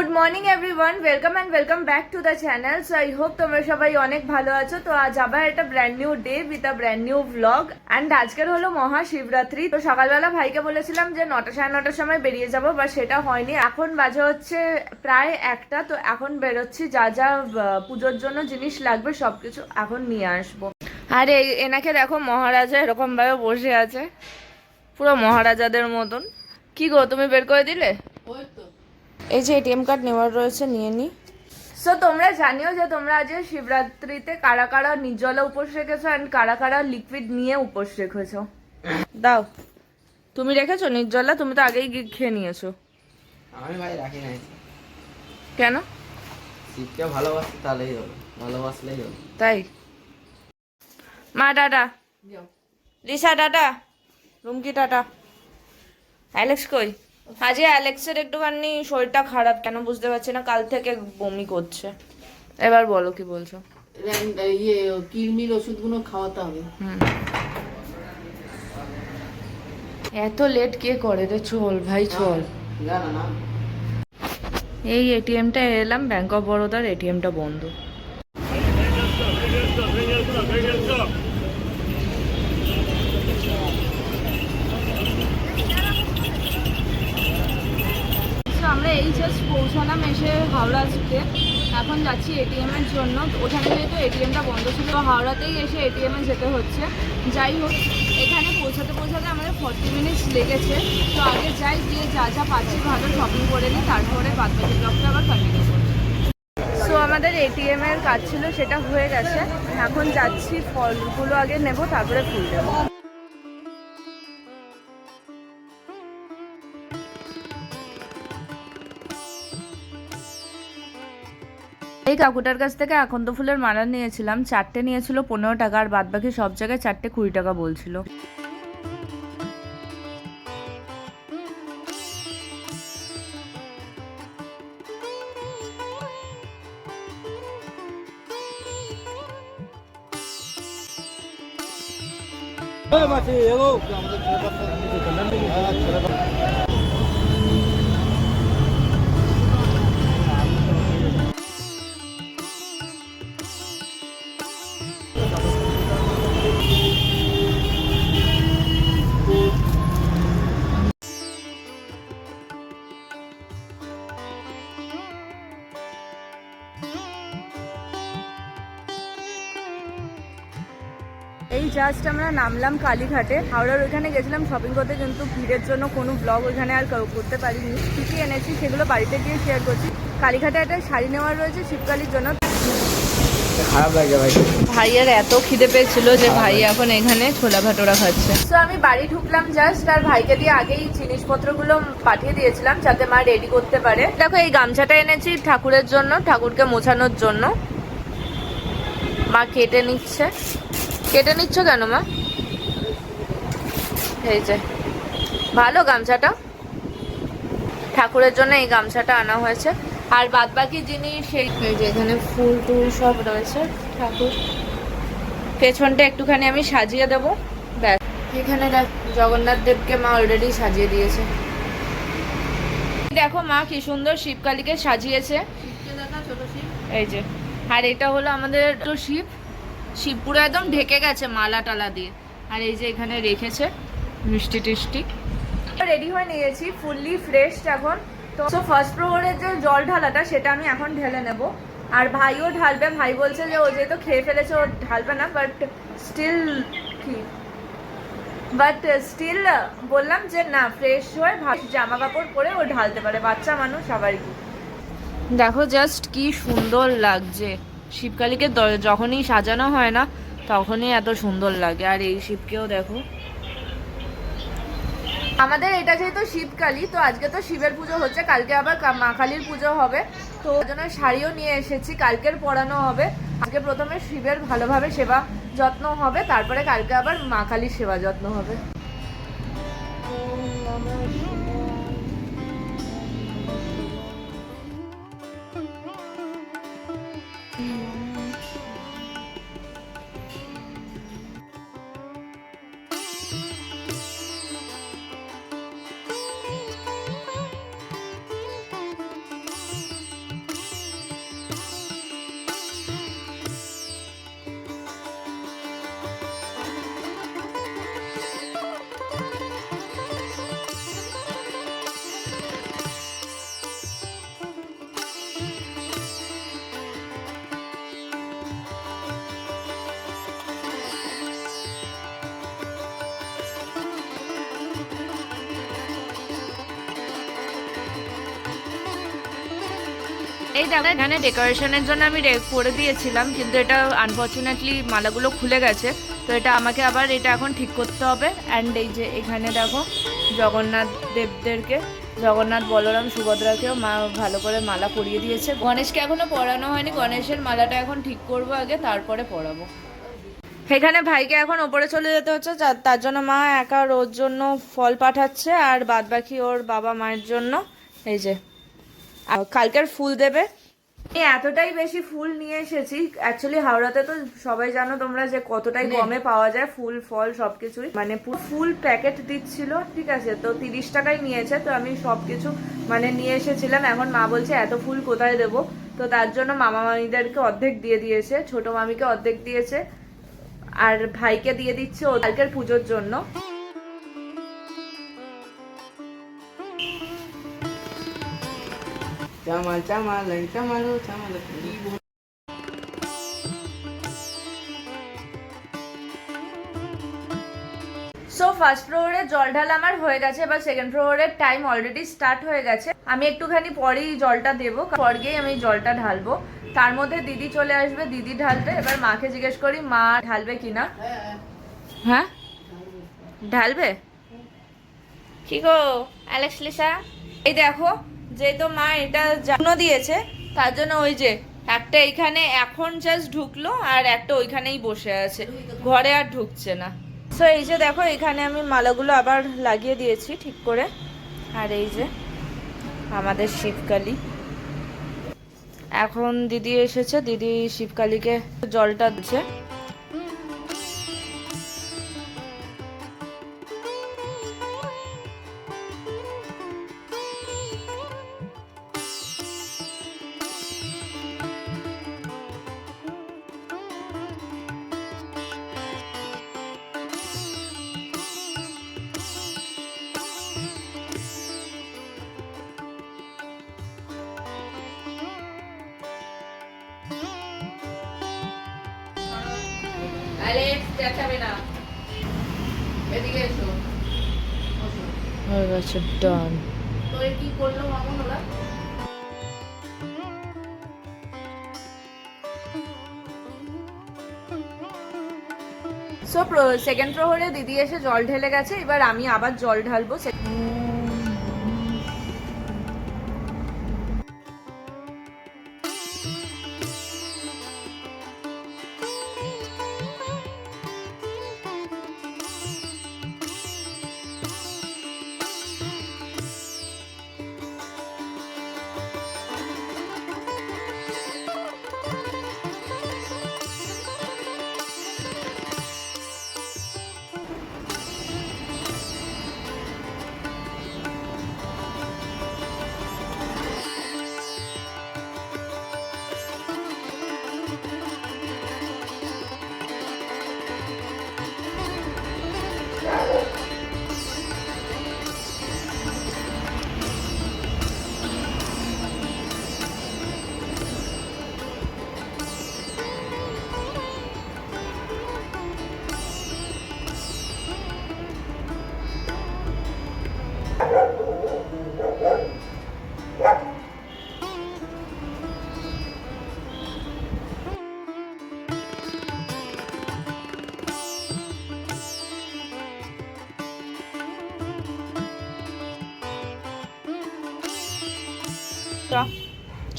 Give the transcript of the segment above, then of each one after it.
Good morning everyone, welcome and welcome back to the channel. So I hope তোমরা সবাই অনেক ভালো আছো। তো আজ আবার একটা brand new day with a brand new blog. And আজকের হলো মহাশিবরাত্রি। তো সকালবেলা ভাইকে বলেছিলাম যে 9টা সাড়ে 9টার সময় বেরিয়ে যাবো, বা সেটা হয়নি। এখন বাজে হচ্ছে প্রায় 1টা। তো এখন বেরোচ্ছি, যা যা পুজোর জন্য জিনিস লাগবে সবকিছু এখন নিয়ে আসবো। আর এনাকে দেখো, মহারাজা এরকম ভাবে বসে আছে, পুরো মহারাজাদের মতন। কি গো, তুমি বের করে দিলে? এই যে এটিএম কার্ড নেওয়ার রয়েছে, নিয়ে নি। সো তোমরা জানিও যে তোমরা আজ শিবরাত্রিতে কারা কারা নির্জলা উপোস রেখেছো অ্যান্ড কারা কারা লিকুইড নিয়ে উপোস রেখেছো। দাও, তুমি রেখেছো নির্জলা? তুমি তো আগেই খেয়ে নিয়েছো। আমি ভাই রাখি নাই। কেন? শিবকে ভালোবাসতে তাহলেই হলো, ভালোবাসলেই হলো। তাই? মা tata, Lisa tata, Rumki tata. Alex কই? আজকে অ্যালেক্সের একটুখানি শরীরটা খারাপ, কেন বুঝতে পারছি না, কাল থেকে বমি করছে। এবার বলো কি বলছো? কিডনির ওষুধগুলো খাওয়াতে হবে। এত লেট কে করে রে? চল ভাই চল। না এই এটিএমটা এলাম, ব্যাংক অফ বরোদার এটিএমটা বন্ধ। আমরা এই জাস্ট পৌঁছালাম এসে হাওড়া থেকে। এখন যাচ্ছি এটিএম এর জন্য। ওখানে যেহেতু এটিএমটা বন্ধ ছিল, তো হাওড়াতেই এসে এটিএম এ যেতে হচ্ছে। যাই হোক, এখানে পৌঁছাতে আমাদের 40 মিনিটস লেগেছে। তো আগে যাই, গিয়ে যা যা পাচ্ছি ভালো শপিং করে নিই, তারপরে বাদ বাকি ব্লগটা আবার কন্টিনিউ করি। সো আমাদের এটিএম এর কাজ ছিল, সেটা হয়ে গেছে। এখন যাচ্ছি, ফলগুলো আগে নেব, তারপরে ফুল দেবো। এই কাকুটার কাছ থেকে আকন্দ ফুলের মালা নিয়েছিলাম। 4টে নিয়েছিল 15 টাকা, আর বাদ বাকি সব জায়গায় 4টে 20 টাকা বলছিল। এই জাস্ট আমরা নামলাম কালীঘাটে। হাওড়ার ওইখানে গেছিলাম শপিং করতে, কিন্তু ভিড়ের জন্য কোনো ব্লগ ওইখানে আর করতে পারিনি। কী কী এনেছি সেগুলো বাড়িতে গিয়ে শেয়ার করছি। কালীঘাটে একটা শাড়ি নেওয়ার রয়েছে শিবকালীর জন্য। খারাপ লাগে ভাই। ভাইয়ের এত খিদে পেয়েছিল যে ভাই এখন এখানে ছোলা ভাটোরা খাচ্ছে। তো আমি বাড়ি ঢুকলাম জাস্ট, আর ভাইকে দিয়ে আগেই জিনিসপত্রগুলো পাঠিয়ে দিয়েছিলাম যাতে মা রেডি করতে পারে। দেখো, এই গামছাটা এনেছি ঠাকুরের জন্য, ঠাকুরকে মোছানোর জন্য। মা কেটে নিচ্ছে। কেটে নিচ্ছ কেন মা? এই যে ভালো গামছাটা, ঠাকুরের জন্য এই গামছাটা আনা হয়েছে। আর বাদ বাকি জিনিস এই যে এখানে ফুল টুল সব রয়েছে। ঠাকুর পেছনটা একটুখানি আমি সাজিয়ে দেবো, ব্যাস। এখানে জগন্নাথ দেবকে মা অলরেডি সাজিয়ে দিয়েছে। দেখো মা কি সুন্দর শিবকালীকে সাজিয়েছে। এই যে, আর এটা হলো আমাদের তো শিব পুরো একদম ঢেকে গেছে মালা টালা দিয়ে। আর এই যে এখানে রেখেছে মিষ্টি টিষ্টি। রেডি হয়ে নিয়েছি, ফুললি ফ্রেশ এখন। তো ফার্স্ট প্রহরের যে জল ঢালাটা, সেটা আমি এখন ঢেলে নেব। আর ভাইও ঢালবে। ভাই বলছে যে ও যেহেতু খেয়ে ফেলেছে ও ঢালবে না, বাট স্টিল বললাম যে না, ফ্রেশ হয়ে জামা কাপড় পরে ও ঢালতে পারে, বাচ্চা মানুষ সবারই। দেখো জাস্ট কি সুন্দর লাগছে শিবকালীকে। যখনই সাজানো হয় না তখনই এত সুন্দর লাগে। আর এই শিবকেও দেখো। আমাদের এটা যেহেতু শিবকালী, তো আজকে তো শিবের পুজো হচ্ছে, কালকে আবার মা কালীর পুজো হবে। তো ওই জন্য শাড়িও নিয়ে এসেছি, কালকের পরানো হবে। আজকে প্রথমে শিবের ভালোভাবে সেবা যত্ন হবে, তারপরে কালকে আবার মা কালীর সেবা যত্ন হবে। এই দেখো এখানে ডেকোরেশনের জন্য আমি করে দিয়েছিলাম, কিন্তু এটা আনফর্চুনেটলি মালাগুলো খুলে গেছে, তো এটা আমাকে আবার এটা এখন ঠিক করতে হবে। অ্যান্ড এই যে এখানে দেখো জগন্নাথ দেবদেরকে, জগন্নাথ বলরাম সুভদ্রাকেও মা ভালো করে মালা পরিয়ে দিয়েছে। গণেশকে এখনো পরানো হয়নি, গণেশের মালাটা এখন ঠিক করবো আগে, তারপরে পরাবো। এখানে ভাইকে এখন ওপরে চলে যেতে হচ্ছে, তার জন্য মা একা ওর জন্য ফল পাঠাচ্ছে, আর বাদ বাকি ওর বাবা মায়ের জন্য এই যে কালকের ফুল দেবে। এই এতটাই বেশি ফুল নিয়ে এসেছি, অ্যাকচুয়ালি হাওড়াতে তো সবাই জানো তোমরা যে কতটাই কমে পাওয়া যায় ফুল ফল সবকিছুই, মানে ফুল প্যাকেট দিচ্ছিল, ঠিক আছে, তো 30 টাকায় নিয়েছে, তো আমি সবকিছু মানে নিয়ে এসেছিলাম। এখন মা বলছে এত ফুল কোথায় দেবো, তো তার জন্য মামা মামিদেরকে অর্ধেক দিয়ে দিয়েছে, ছোট মামিকে অর্ধেক দিয়েছে, আর ভাইকে দিয়ে দিচ্ছে ও কালকের পুজোর জন্য। চামাল চামাল চামালো চামাল। সো ফার্স্ট ফ্লোরে জল ঢালা আমার হয়ে গেছে, এবার সেকেন্ড ফ্লোরের টাইম অলরেডি স্টার্ট হয়ে গেছে। আমি একটুখানি পরেই জলটা দেবো, পর গিয়ে আমি জলটা ঢালবো, তার মধ্যে দিদি চলে আসবে, দিদি ঢালবে। এবার মাকে জিজ্ঞেস করি মা ঢালবে কিনা। হ্যাঁ ঢালবে কি গো অ্যালেক্স লিসা? এই দেখো যেহেতু মা এটা জানো দিয়েছে, তার জন্য ওই যে একটা এখানে এখন জাস্ট ঢুকলো, আর একটা ওইখানেই বসে আছে, ঘরে আর ঢুকছে না। সো এই যে দেখো এখানে আমি মালাগুলো আবার লাগিয়ে দিয়েছি ঠিক করে, আর এই যে আমাদের শিবকালী, এখন দিদি এসেছে, দিদি শিবকালীকে জলটা দিচ্ছে। অ্যালেক্স দেখাবে না, এদিকে এসো। হয়ে গেছে, ডান। তো কি করলো মামুন ওরা? সো সেকেন্ড প্রহরে দিদি এসে জল ঢেলে গেছে, এবার আমি আবার জল ঢালবো।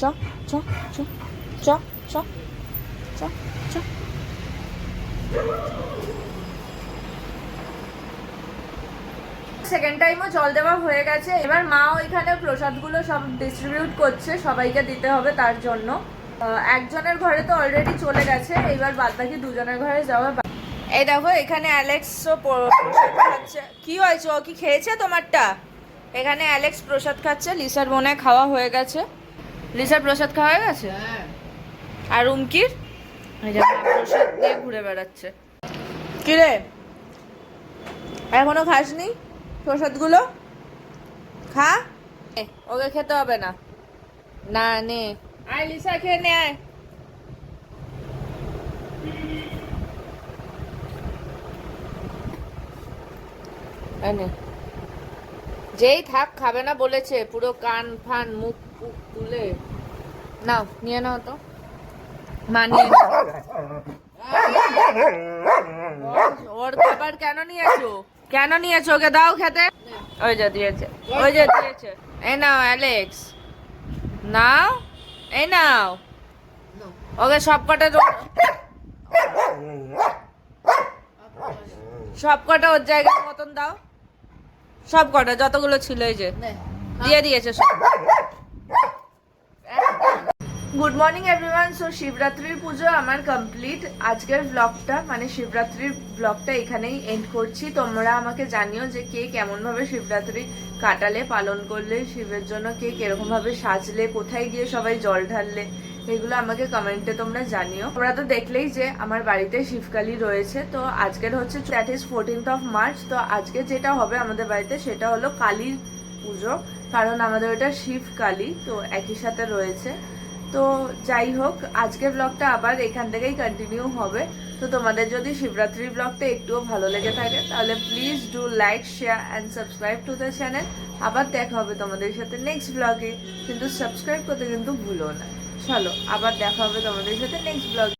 চ চ চ চ চ চ চ চ। সেকেন্ড টাইমও জল দেওয়া হয়ে গেছে, এবার মা ওইখানে প্রসাদগুলো সব ডিস্ট্রিবিউট করছে, সবাইকে দিতে হবে, তার জন্য একজনের ঘরে তো অলরেডি চলে গেছে, এবার বাদ বাকি দুজনের ঘরে যাওয়া। এই দেখো এখানে অ্যালেক্সও প্রসাদ খাচ্ছে। কি হয়েছে, ও কি খেয়েছে তোমারটা? এখানে অ্যালেক্স প্রসাদ খাচ্ছে, লিসার মনে খাওয়া হয়ে গেছে, লিসার প্রসাদ খাওয়া হয়ে গেছে। আর উমকির এই যে প্রসাদ দিয়ে ঘুরে বেড়াচ্ছে। কিরে এখনো খাসনি প্রসাদগুলো? খা, ওকে খেতে হবে না। না নে, আয় লিসা খেয়ে নে, আয়। যেই থাক খাবে না বলেছে, পুরো কান ফান মুখ তুলে নাও নিয়ে নাও তো মা নিয়ে নাও। ওর খাবার কেন নিয়েছো? কেন নিয়েছো? ওকে দাও খেতে। ওই যে দিয়েছে, ওই যে দিয়েছে। এই নাও অ্যালেক্স, নাও, এই নাও। ওকে সব কটা ওর জায়গার মতন দাও, সব কটা যতগুলো ছিল এই যে দিয়ে দিয়েছে সব। Good morning everyone. সো শিবরাত্রির পুজো আমার কমপ্লিট। আজকের ব্লগটা মানে শিবরাত্রির ব্লগটা এখানেই এন্ড করছি। তোমরা আমাকে জানিও যে কে কেমন ভাবে শিবরাত্রি কাটালে, পালন করলে, শিবের জন্য কে কিরকম ভাবে সাজলে, কোথায় গিয়ে সবাই জল ঢাললে, এগুলো আমাকে কমেন্টে তোমরা জানিও। তোমরা তো দেখলেই যে আমার বাড়িতে শিবকালী রয়েছে। তো আজকের হচ্ছে that is 14th of March। তো আজকে যেটা হবে আমাদের বাড়িতে সেটা হলো কালীর পুজো, কারণ আমাদের ওটা শিবকালী তো একই সাথে রয়েছে। তো যাই হোক, আজকের ব্লগটা আবার এখান থেকেই কন্টিনিউ হবে। তো তোমাদের যদি শিবরাত্রির ব্লগটা একটুও ভালো লেগে থাকে তাহলে please do like, share and subscribe to the channel. আবার দেখা হবে তোমাদের সাথে নেক্সট ব্লগে, কিন্তু সাবস্ক্রাইব করতে কিন্তু ভুলো না। চলো আবার দেখা হবে তোমাদের সাথে নেক্সট ব্লগে।